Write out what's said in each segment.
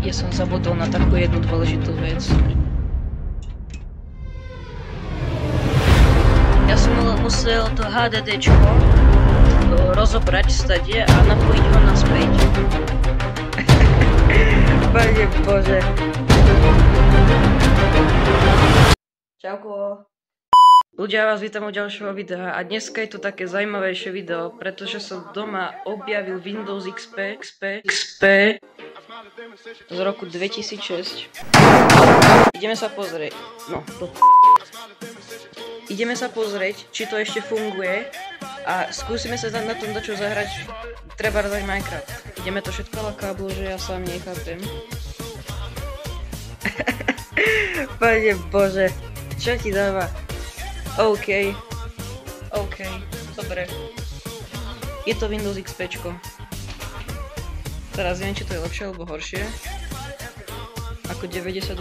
Ja som zabudol na takú jednu dôležitú vec. Ja som musel to HDDčko rozobrať stade a napojiť ho naspäť. Pane Bože. Čauko. Ľudia, vás vítam u ďalšieho videa a dneska je to také zaujímavejšie video, pretože som doma objavil Windows XP z roku 2006. Ideme sa pozrieť, ideme sa pozrieť, či to ešte funguje a skúsime sa na tom dačo zahrať, treba aj Minecraft. Ideme to všetko na káblu, že ja sám nechápem. Pane Bože, čo ti dáva? OK, dobre. Je to Windows XPčko. Teraz neviem, či to je lepšie alebo horšie ako 98.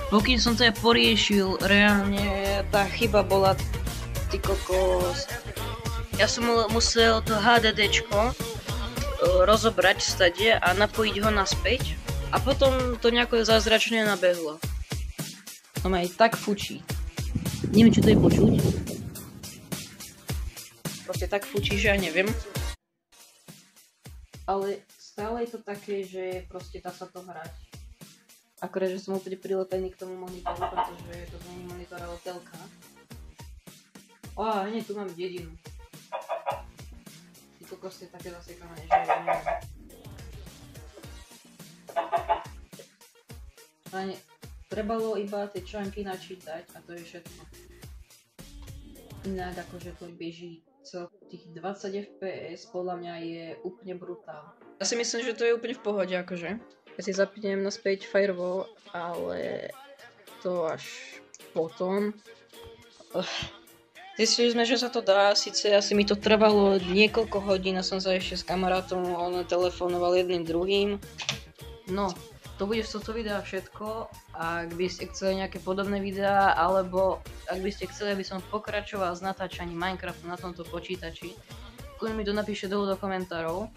Pokým som to ja poriešil, reálne tá chyba bola ty kokos. Ja som musel to HDDčko rozobrať stade a napojiť ho naspäť a potom to nejako zázračne nabehlo. No ma aj tak fučí. Neviem, či to je počuť. Proste tak fučí, že ja neviem. Ale stále je to také, že proste dá sa to hrať. Akorát, že som úplne prilepený k tomu monitoru, pretože to nie je monitor, ale telka. Hneď tu mám dedinu. Ty kokos, je také zasekané, že ja neviem. Trebalo iba tie články načítať a to je všetko. Inak akože to beží tých 20 fps podľa mňa je úplne brutál. Ja si myslím, že to je úplne v pohode akože. Ja si zapnem naspäť firewall, ale to až potom. Zistili sme, že sa to dá, síce asi mi to trvalo niekoľko hodín a som sa ešte s kamarátom telefonoval jedným druhým. No. To bude z tohto videa všetko. Ak by ste chceli nejaké podobné videá, alebo ak by ste chceli, aby som pokračoval s natáčaním Minecraftu na tomto počítači, kľudne mi to napíšte dolu do komentárov.